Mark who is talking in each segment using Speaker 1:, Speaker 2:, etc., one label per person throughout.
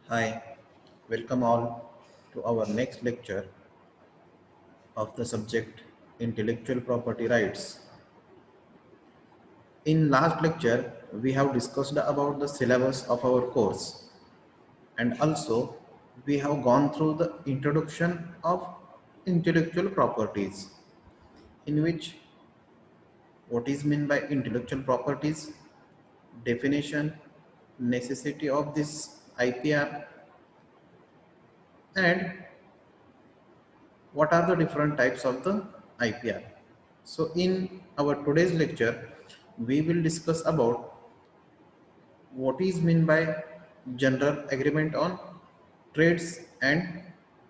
Speaker 1: Hi, welcome all to our next lecture of the subject Intellectual Property Rights. In last lecture, we have discussed about the syllabus of our course, and also we have gone through the introduction of intellectual properties, in which what is meant by intellectual properties, definition, necessity of this IPR, and what are the different types of the IPR. So in our today's lecture, we will discuss about what is meant by general agreement on trades and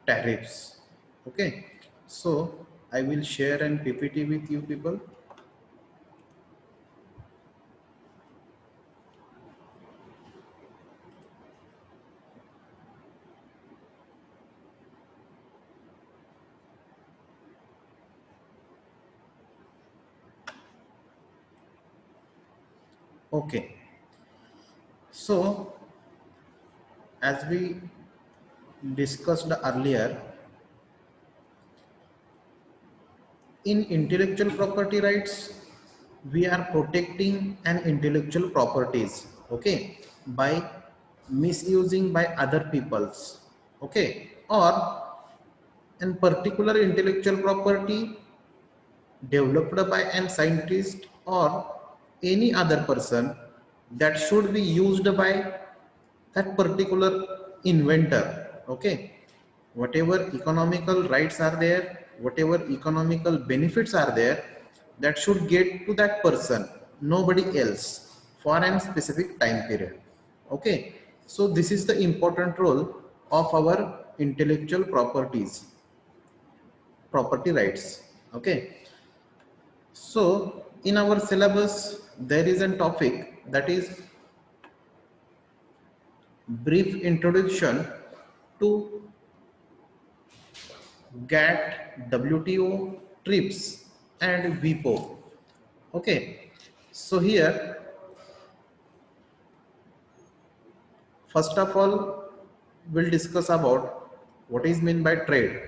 Speaker 1: tariffs. Okay, so I will share an PPT with you people. Okay, so as we discussed earlier, in intellectual property rights we are protecting an intellectual properties, okay, by misusing by other peoples, okay, or in particular intellectual property developed by an scientist or any other person that should be used by that particular inventor, okay, whatever economical rights are there, whatever economical benefits are there, that should get to that person, nobody else, for a specific time period, okay. So this is the important role of our intellectual property rights, okay. So in our syllabus there is a topic that is brief introduction to GATT, WTO, TRIPS, and WIPO. Okay, so here, first of all, we'll discuss about what is meant by trade.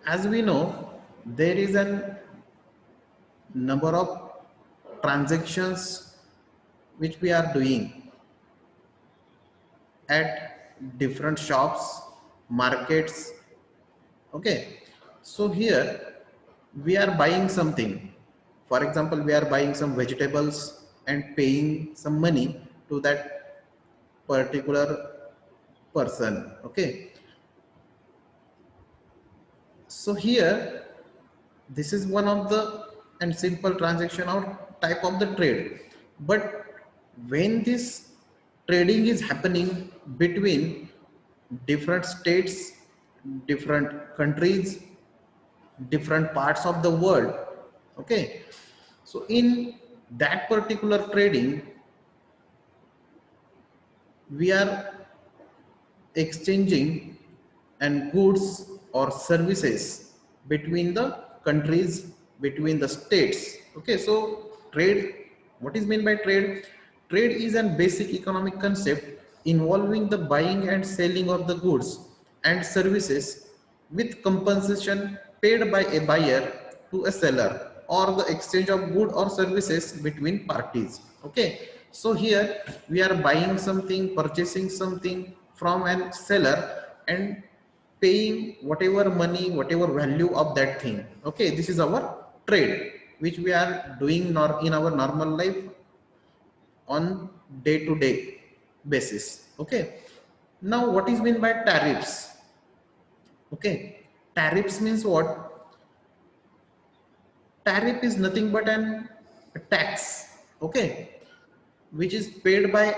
Speaker 1: As we know, there is a number of transactions which we are doing at different shops, markets. Okay, so here we are buying something. For example, we are buying some vegetables and paying some money to that particular person. Okay, so here this is one of the and simple transaction or type of the trade. But when this trading is happening between different states, different countries, different parts of the world, okay, so in that particular trading we are exchanging and goods or services between the countries, between the states, okay. So trade, what is meant by trade? Trade is a basic economic concept involving the buying and selling of the goods and services with compensation paid by a buyer to a seller, or the exchange of good or services between parties, okay. So here we are buying something, purchasing something from a seller and paying whatever money, whatever value of that thing, okay. This is our trade which we are doing in our normal life on day to day basis, okay. Now what is meant by tariffs? Okay, tariffs means what? Tariff is nothing but a tax, okay, which is paid by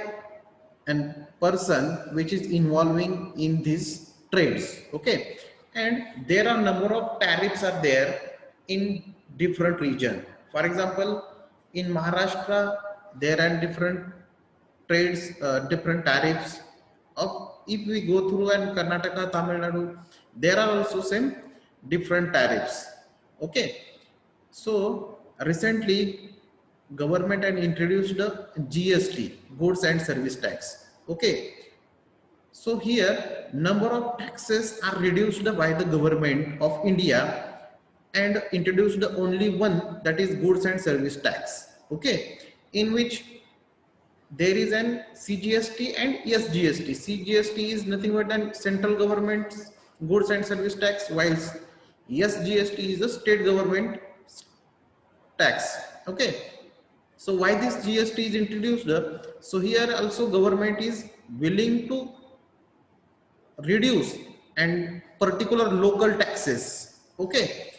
Speaker 1: a person which is involving in these trades, okay. And there are number of tariffs are there in different region. For example, in Maharashtra there are different trades, different tariffs. Of if we go through and Karnataka, Tamil Nadu, there are also same different tariffs, okay. So recently government and introduced the GST, goods and service tax. Okay, so here number of taxes are reduced by the government of India and introduced only one, that is goods and service tax. Okay, in which there is an CGST and SGST. CGST is nothing but an central government's goods and service tax, whilst SGST is the state government tax. Okay, so why this GST is introduced? So here also government is willing to reduce and particular local taxes, okay,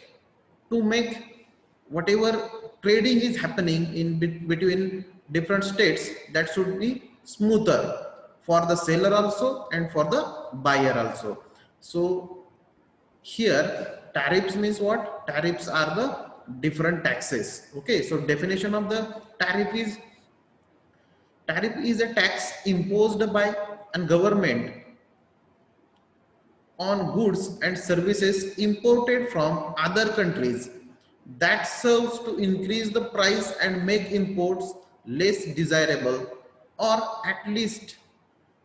Speaker 1: to make whatever trading is happening in between different states, that should be smoother for the seller also and for the buyer also. So here tariffs means what? Tariffs are the different taxes. Okay, so definition of the tariff is a tax imposed by a government on goods and services imported from other countries that serves to increase the price and make imports less desirable, or at least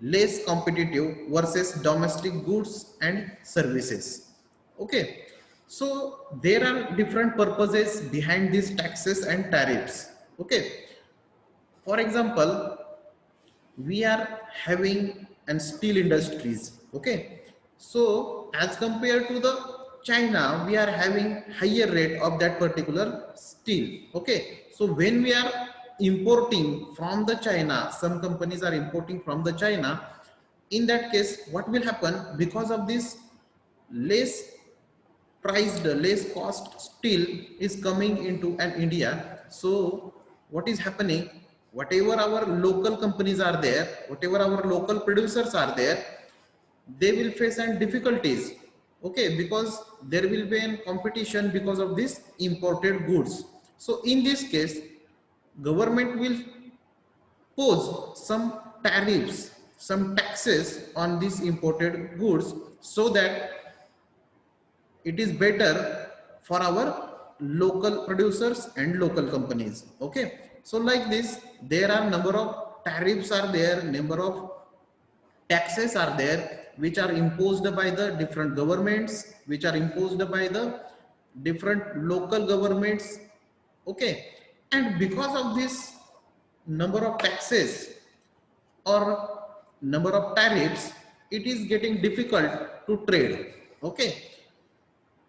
Speaker 1: less competitive versus domestic goods and services. Okay, so there are different purposes behind these taxes and tariffs. Okay, for example, we are having an steel industries. Okay, so as compared to the China, we are having higher rate of that particular steel. Okay, so when we are importing from the China, some companies are importing from the China, in that case what will happen? Because of this less priced, less cost steel is coming into an India. So what is happening? Whatever our local companies are there, whatever our local producers are there, they will face and difficulties. Okay, because there will be a competition because of this imported goods. So in this case, government will pose some tariffs, some taxes on these imported goods, so that it is better for our local producers and local companies. Okay, so like this, there are number of tariffs are there, number of taxes are there, which are imposed by the different governments, which are imposed by the different local governments. Okay, and because of this number of taxes or number of tariffs, it is getting difficult to trade. Okay,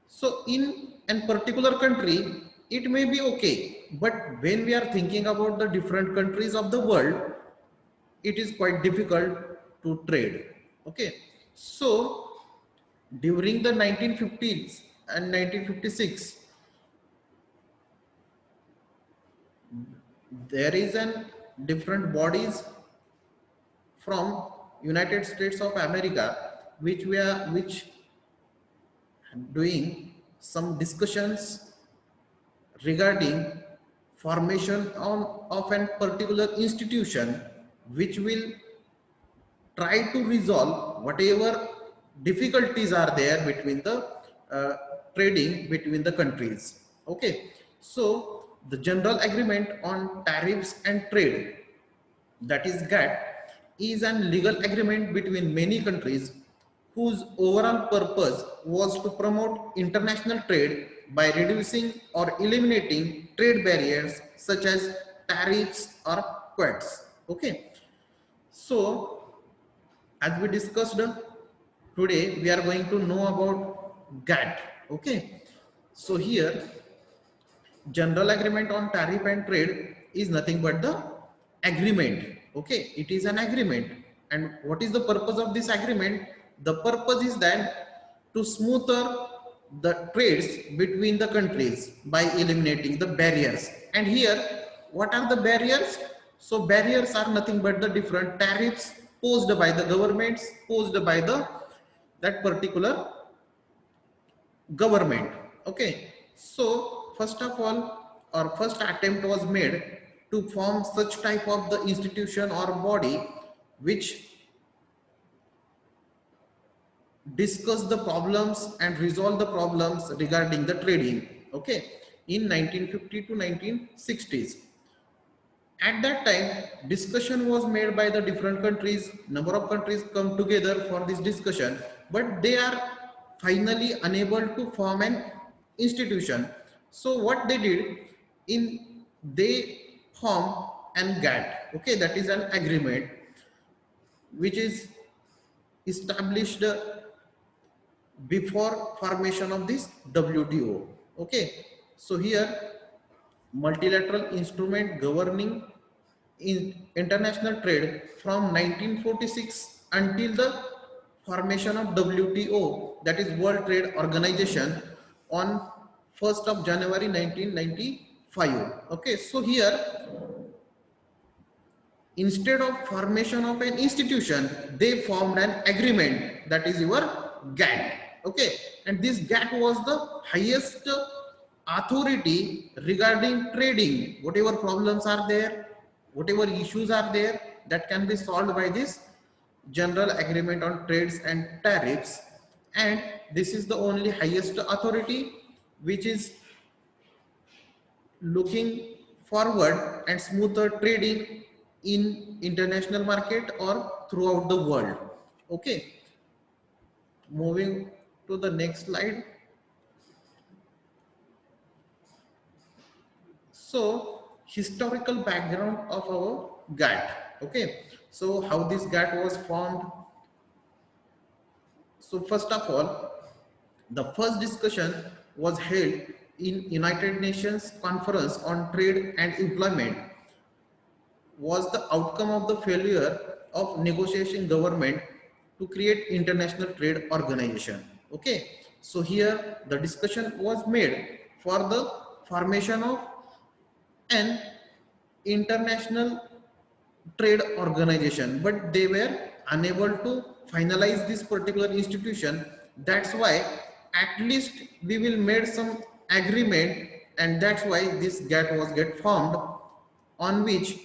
Speaker 1: so in a particular country, it may be okay, but when we are thinking about the different countries of the world, it is quite difficult to trade. Okay, so during the 1950s and 1956, there is an different bodies from United States of America, which doing some discussions regarding formation of a particular institution, which will try to resolve whatever difficulties are there between the trading between the countries. Okay, so the general agreement on tariffs and trade, that is GATT, is an legal agreement between many countries whose overall purpose was to promote international trade by reducing or eliminating trade barriers such as tariffs or quotas. Okay, so as we discussed today, we are going to know about GATT. Okay, so here general agreement on tariff and trade is nothing but the agreement. Okay, it is an agreement. And what is the purpose of this agreement? The purpose is that to smoother the trades between the countries by eliminating the barriers. And here, what are the barriers? So barriers are nothing but the different tariffs posed by the governments, posed by the that particular government. Okay, so first of all, our first attempt was made to form such type of the institution or body which discuss the problems and resolve the problems regarding the trading. Okay, in 1950 to 1960s. At that time, discussion was made by the different countries. Number of countries come together for this discussion, but they are finally unable to form an institution. So what they did, they form an GATT. Okay, that is an agreement which is established before formation of this WTO. Okay, so here multilateral instrument governing in international trade from 1946 until the formation of WTO, that is World Trade Organization, on 1st of January 1995. Okay, so here instead of formation of an institution, they formed an agreement, that is your GATT. Okay, and this GATT was the highest authority regarding trading. Whatever problems are there, whatever issues are there, that can be solved by this general agreement on trades and tariffs. And this is the only highest authority which is looking forward and smoother trading in international market or throughout the world. Okay, moving to the next slide. So historical background of our GATT. Okay, so how this GATT was formed. So first of all, the first discussion was held in United Nations Conference on Trade and Employment, was the outcome of the failure of negotiation government to create international trade organization. Okay, so here the discussion was made for the formation of an international trade organization, but they were unable to finalize this particular institution. That's why at least we will made some agreement, and that's why this GATT was get formed, on which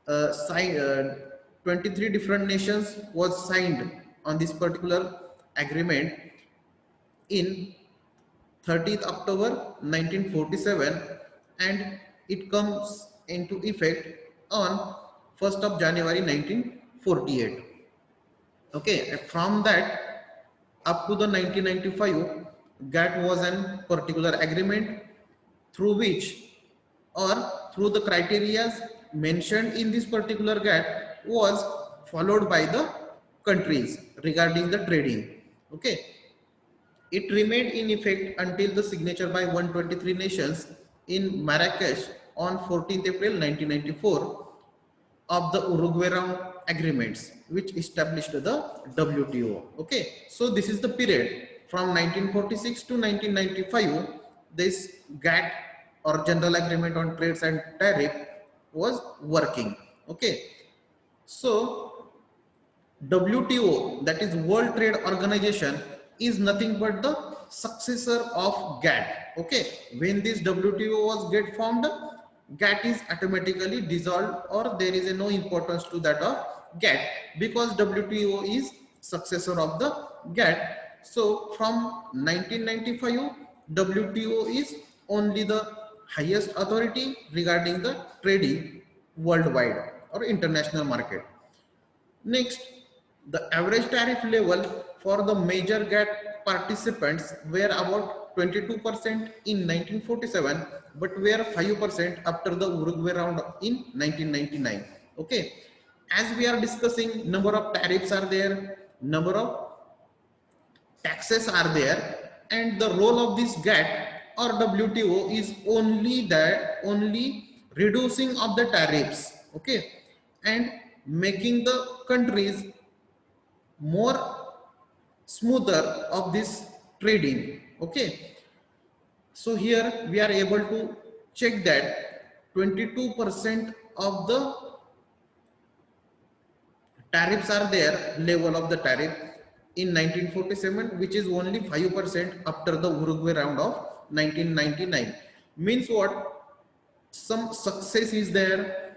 Speaker 1: 23 different nations was signed on this particular agreement in 30th October 1947, and it comes into effect on 1st of January 1948. Okay, and from that up to the 1995, GATT was an particular agreement through which, or through the criteria mentioned in this particular GATT, was followed by the countries regarding the trading. Okay, it remained in effect until the signature by 123 nations in Marrakesh on 14th April 1994 of the Uruguay Round agreements, which established the WTO. Okay, so this is the period from 1946 to 1995. This GATT, or General Agreement on Trades and Tariff, was working. Okay, so WTO, that is World Trade Organization, is nothing but the successor of GATT. Okay, when this WTO was get formed, GATT is automatically dissolved, or there is no importance to that of GATT, because WTO is successor of the GATT. So from 1995, WTO is only the highest authority regarding the trading worldwide or international market. Next, the average tariff level for the major GATT participants were about 22% in 1947, but were 5% after the Uruguay round in 1999. Okay, as we are discussing, number of tariffs are there, number of taxes are there, and the role of this GATT or WTO is only reducing of the tariffs. Okay, and making the countries more smoother of this trading. Okay, so here we are able to check that 22% of the tariffs are there, level of the tariff in 1947, which is only 5% after the Uruguay round of 1999. Means what? Some success is there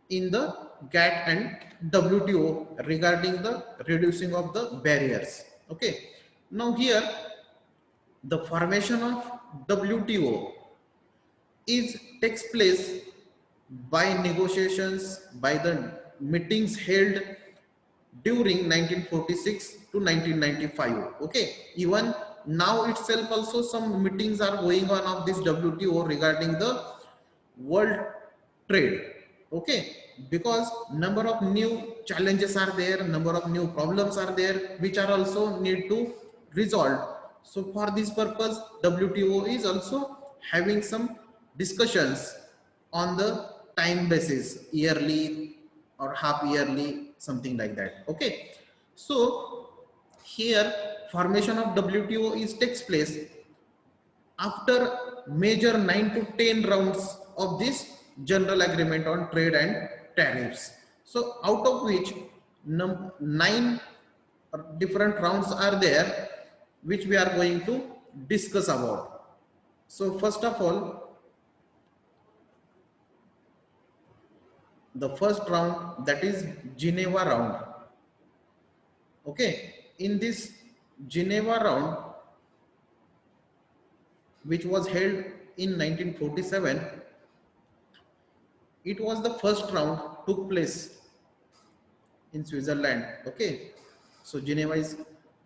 Speaker 1: in the GATT and WTO regarding the reducing of the barriers. Okay, now here the formation of WTO is takes place by negotiations, by the meetings held during 1946 to 1995. Okay, even now itself also some meetings are going on of this WTO regarding the world trade. Okay, because number of new challenges are there, number of new problems are there, which are also need to resolve. So for this purpose, WTO is also having some discussions on the time basis, yearly or half yearly, something like that. Okay, so here formation of WTO is takes place after major 9 to 10 rounds of this general agreement on trade and tariffs. So out of which 9 different rounds are there, which we are going to discuss about. So first of all, the first round, that is Geneva round. Okay, in this Geneva round, which was held in 1947, it was the first round took place in Switzerland. Okay, so Geneva is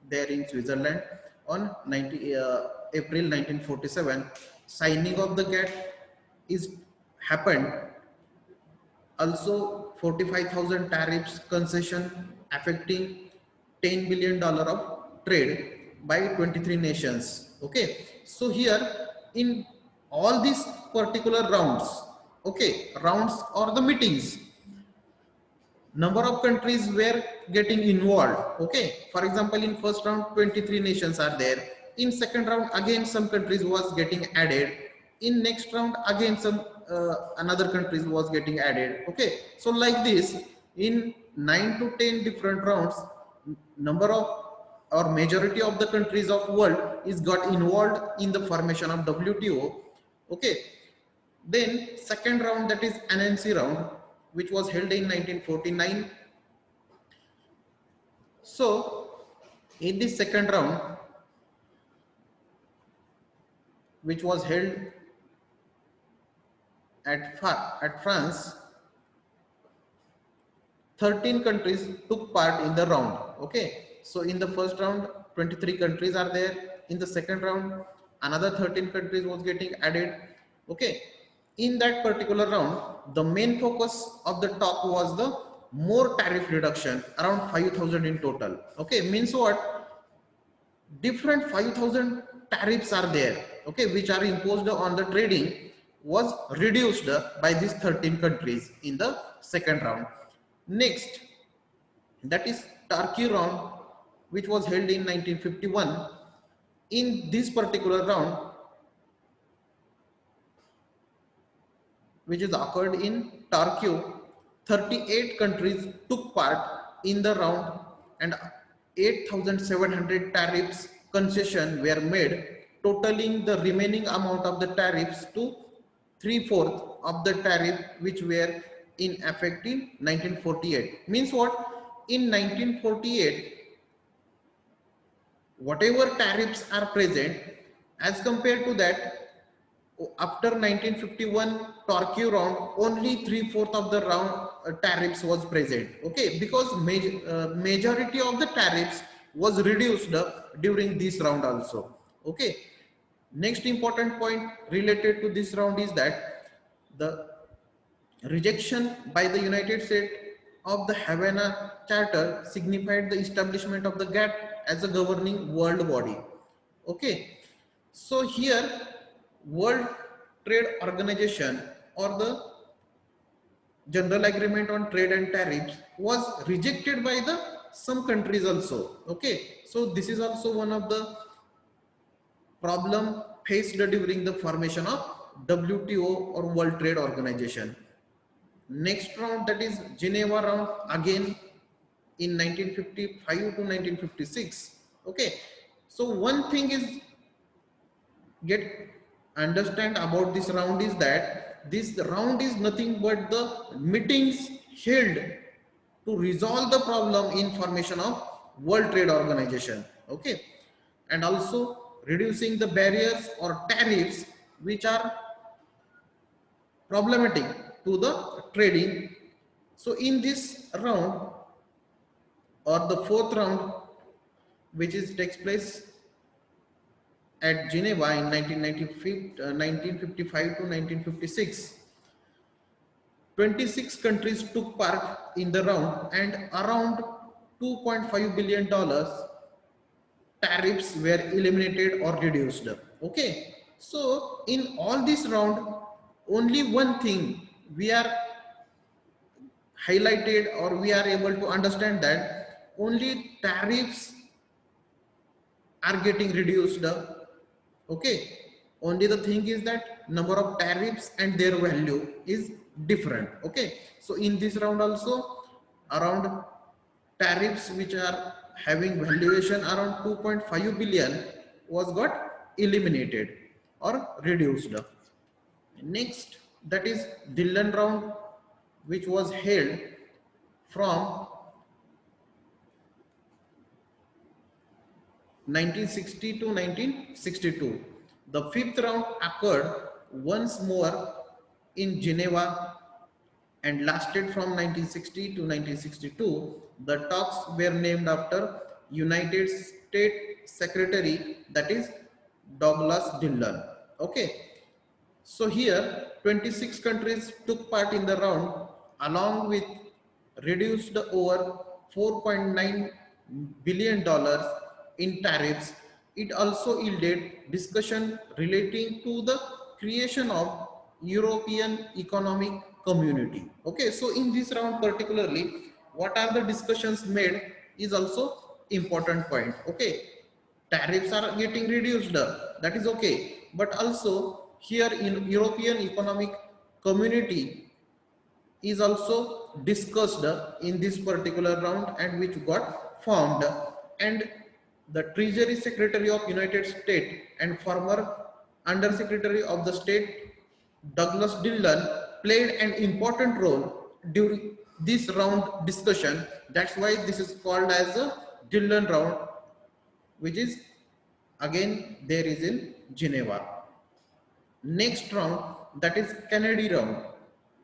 Speaker 1: there in Switzerland on April 1947. Signing of the GATT is happened. Also 45,000 tariffs concession affecting $10 billion of trade by 23 nations. Okay, so here in all these particular rounds, okay, rounds or the meetings, number of countries were getting involved. Okay, for example, in first round 23 nations are there, in second round again some countries was getting added, in next round again some another countries was getting added. Okay, so like this, in 9 to 10 different rounds, number of or majority of the countries of world is got involved in the formation of WTO. Okay, then second round, that is Annecy round, which was held in 1949. So in this second round, which was held at France, 13 countries took part in the round. Okay, so in the first round 23 countries are there, in the second round another 13 countries was getting added. Okay, in that particular round the main focus of the talk was the more tariff reduction, around 5,000 in total. Okay, means what, different 5,000 tariffs are there, okay, which are imposed on the trading, was reduced by these 13 countries in the second round. Next, that is Turkey round, which was held in 1951. In this particular round, which is occurred in Turkey, 38 countries took part in the round and 8,700 tariffs concession were made, totaling the remaining amount of the tariffs to 3/4 of the tariff which were in effect in 1948. Means what? In 1948, whatever tariffs are present, as compared to that, after 1951 Turkey round, only 3/4 of the round tariffs was present. Okay, because majority of the tariffs was reduced during this round also. Okay, next important point related to this round is that the rejection by the United States of the Havana Charter signified the establishment of the GATT as a governing world body. Okay, so here World Trade Organization or the General Agreement on Trade and Tariffs was rejected by the some countries also. Okay, so this is also one of the problem faced during the formation of WTO or World Trade Organization. Next round, that is Geneva round, again in 1955 to 1956. Okay, so one thing is get understand about this round is that this round is nothing but the meetings held to resolve the problem in formation of World Trade Organization. Okay, and also reducing the barriers or tariffs which are problematic to the trading. So in this round or the fourth round, which is takes place at Geneva in 1955 to 1956, 26 countries took part in the round and around $2.5 billion tariffs were eliminated or reduced. Okay, so in all this round, only one thing we are highlighted or we are able to understand that only tariffs are getting reduced. Okay, only the thing is that number of tariffs and their value is different. Okay, so in this round also around tariffs which are having valuation around 2.5 billion was got eliminated or reduced. Next, that is Dillon round, which was held from 1960 to 1962. The fifth round occurred once more in Geneva and lasted from 1960 to 1962. The talks were named after United States Secretary, that is Douglas Dillon. Okay, so here 26 countries took part in the round along with reduced over $4.9 billion in tariffs. It also yielded discussion relating to the creation of European Economic Community. Okay, so in this round particularly, what are the discussions made is also important point. Okay, tariffs are getting reduced, that is okay, but also here in European Economic Community is also discussed in this particular round and which got formed, and the Treasury Secretary of United States and former Under Secretary of the State Douglas Dillon played an important role during this round discussion. That's why this is called as a Dillon round, which is again there is in Geneva. Next round, that is Kennedy round,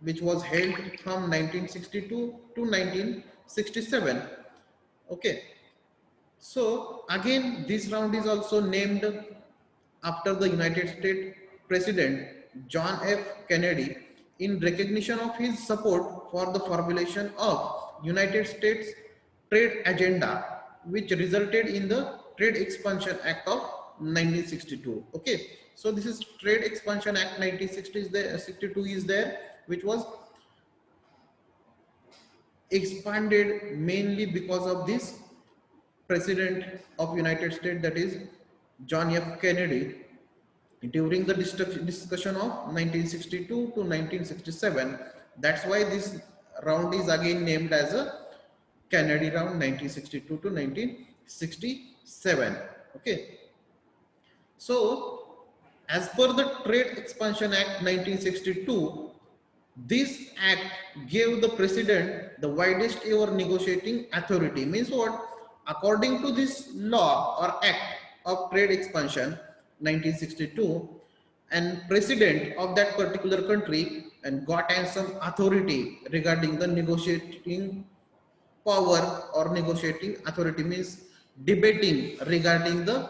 Speaker 1: which was held from 1962 to 1967. Okay, so again this round is also named after the United States President John F. Kennedy in recognition of his support for the formulation of United States trade agenda, which resulted in the Trade Expansion Act of 1962. Okay, so this is Trade Expansion Act 1960 is there, 62 is there, which was expanded mainly because of this President of United States, that is John F. Kennedy, during the discussion of 1962 to 1967. That's why this round is again named as a Kennedy round 1962 to 1967. Okay, so as per the Trade Expansion Act 1962, this act gave the president the widest ever negotiating authority. Means what? According to this law or act of trade expansion 1962, and president of that particular country and got some authority regarding the negotiating power or negotiating authority, means debating regarding the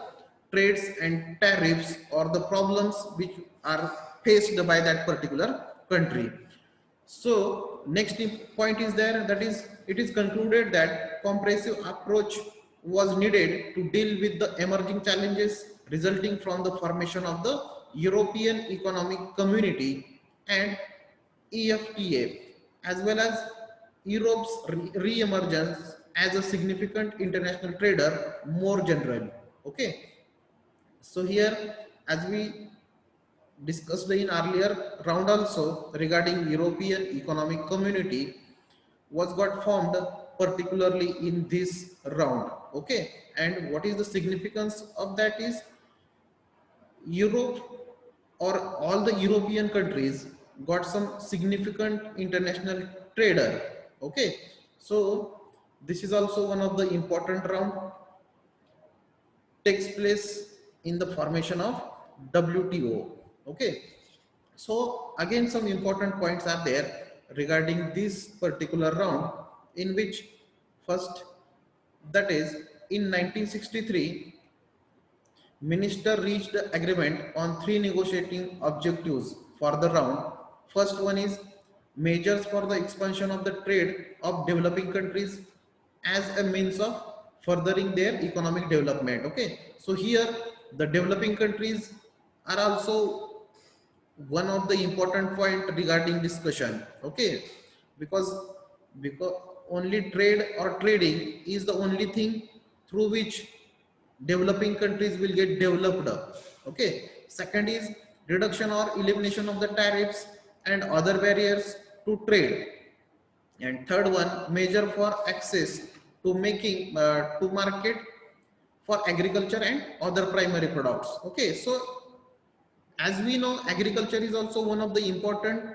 Speaker 1: trades and tariffs or the problems which are faced by that particular country. So next point is there, that is it is concluded that comprehensive approach was needed to deal with the emerging challenges resulting from the formation of the European Economic Community and EFTA, as well as Europe's re-emergence as a significant international trader more generally. Okay, so here as we discussed in earlier round also regarding European Economic Community was got formed particularly in this round. Okay, and what is the significance of that is Europe or all the European countries got some significant international trader. Okay, so this is also one of the important round takes place in the formation of WTO. Okay, so again some important points are there. regarding this particular round, in which first, that is in 1963, minister reached agreement on three negotiating objectives for the round. First one is measures for the expansion of the trade of developing countries as a means of furthering their economic development. Okay, so here the developing countries are also one of the important point regarding discussion. Okay, because because only trade or trading is the only thing through which developing countries will get developed. Okay, second is reduction or elimination of the tariffs and other barriers to trade, and third one measure for access to making to market for agriculture and other primary products. Okay, so as we know, agriculture is also one of the important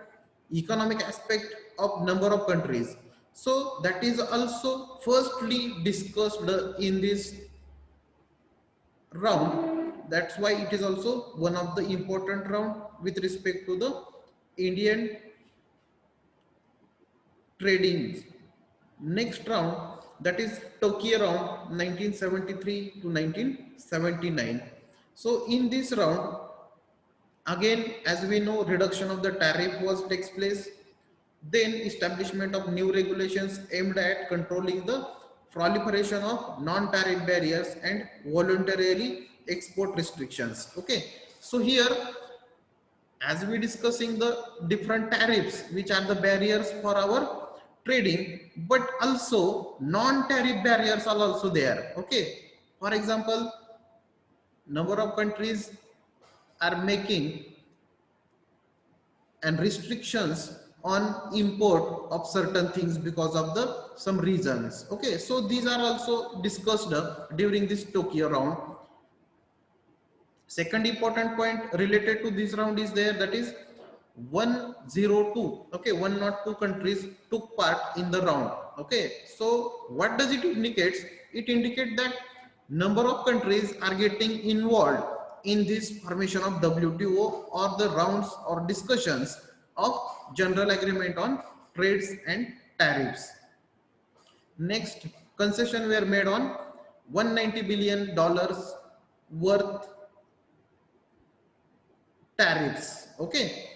Speaker 1: economic aspect of number of countries. So that is also firstly discussed in this round. That's why it is also one of the important round with respect to the Indian trading. Next round, that is Tokyo round 1973 to 1979. So in this round, again, as we know, reduction of the tariff was takes place. Then establishment of new regulations aimed at controlling the proliferation of non-tariff barriers and voluntarily export restrictions. Okay, so here as we discussing the different tariffs which are the barriers for our trading, but also non-tariff barriers are also there. Okay, for example, number of countries are making and restrictions on import of certain things because of the some reasons. Okay, so these are also discussed during this Tokyo round. Second important point related to this round is there, that is 102. Okay, 102 countries took part in the round. Okay, so what does it indicate? It indicates that number of countries are getting involved in this formation of WTO or the rounds or discussions of general agreement on trades and tariffs. Next, concession were made on $190 billion worth tariffs. Okay.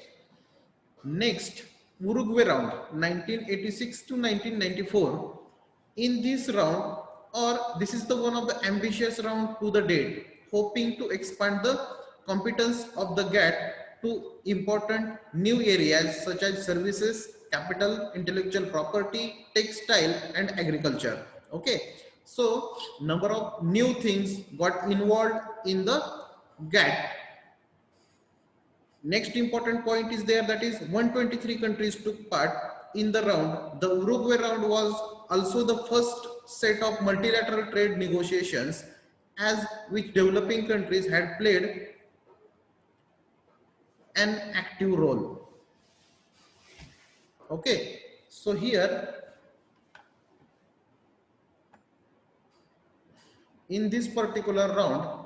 Speaker 1: Next, Uruguay round 1986 to 1994. In this round, or this is the one of the ambitious round to the date, hoping to expand the competence of the GATT to important new areas such as services, capital, intellectual property, textile, and agriculture. Okay, so number of new things got involved in the GATT. Next important point is there, that is 123 countries took part in the round. The Uruguay round was also the first set of multilateral trade negotiations as which developing countries had played an active role. Okay, so here in this particular round,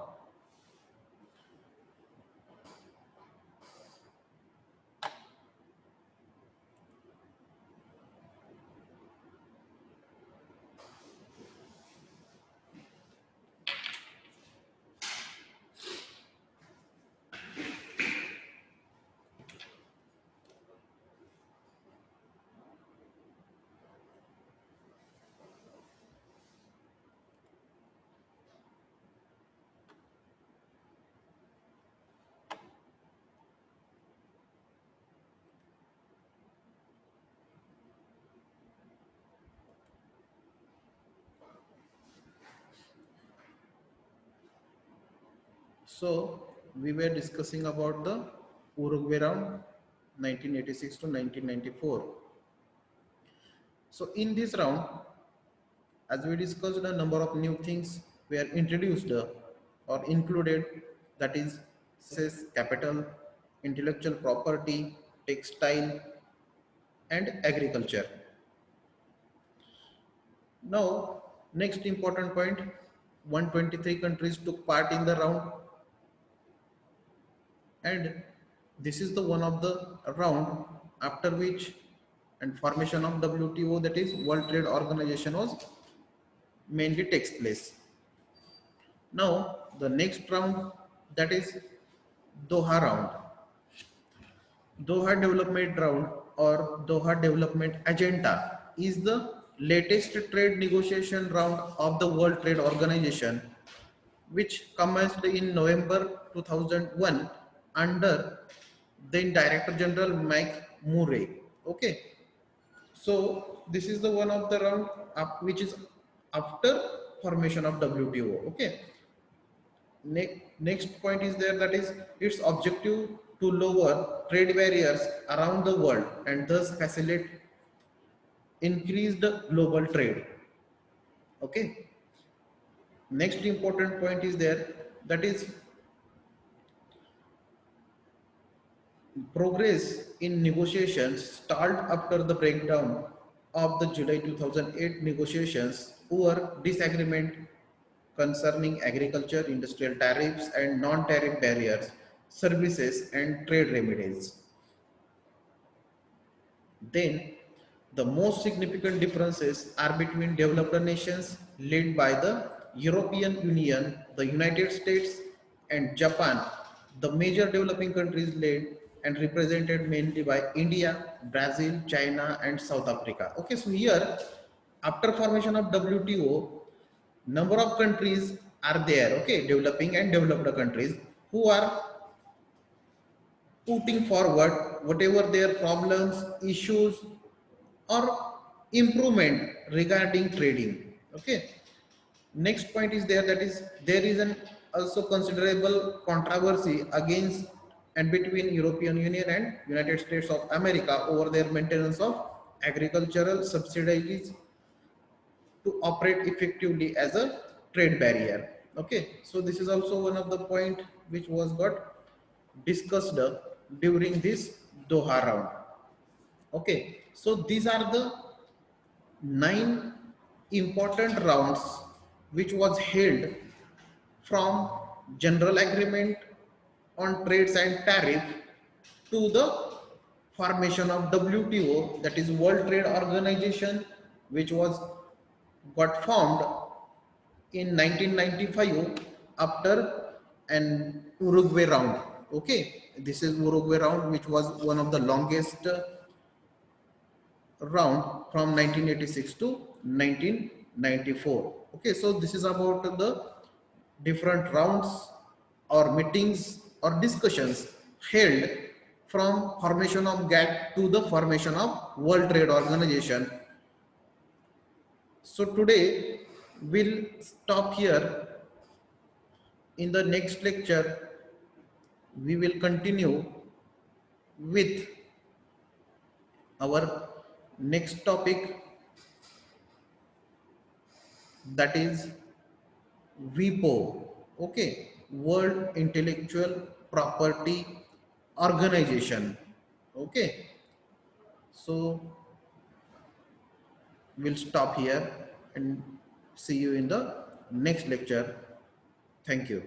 Speaker 1: so we were discussing about the Uruguay round 1986 to 1994. So in this round, as we discussed, a number of new things were introduced or included, that is says capital, intellectual property, textile, and agriculture. Now, next important point, 123 countries took part in the round, and this is the one of the round after which and formation of WTO, that is World Trade Organization, was mainly takes place. Now the next round, that is Doha round. Doha Development Round or Doha Development Agenda is the latest trade negotiation round of the World Trade Organization, which commenced in November 2001 under then Director General Mike Murray. Okay, so this is the one of the round which is after formation of WTO. Okay, next point is there, that is its objective to lower trade barriers around the world and thus facilitate increased global trade. Okay, next important point is there, that is progress in negotiations stalled after the breakdown of the July 2008 negotiations over disagreement concerning agriculture, industrial tariffs and non-tariff barriers, services and trade remedies. Then, the most significant differences are between developed nations led by the European Union, the United States, and Japan, the major developing countries led and represented mainly by India, Brazil, China, and South Africa. Okay, so here, after formation of WTO, number of countries are there, okay, developing and developed countries, who are putting forward whatever their problems, issues, or improvement regarding trading. Okay. Next point is there, that is there is an also considerable controversy against and between European Union and United States of America over their maintenance of agricultural subsidies to operate effectively as a trade barrier. Okay, so this is also one of the point which was got discussed during this Doha round. Okay, so these are the 9 important rounds which was held from general agreement on trades and tariff to the formation of WTO, that is World Trade Organization, which was got formed in 1995 after an Uruguay round. Okay, this is Uruguay round, which was one of the longest round from 1986 to 1994. Okay, so this is about the different rounds or meetings or discussions held from formation of GATT to the formation of World Trade Organization. So today we'll stop here. In the next lecture we will continue with our next topic, that is WIPO, okay, World Intellectual Property Organization. Okay, so we'll stop here and see you in the next lecture. Thank you.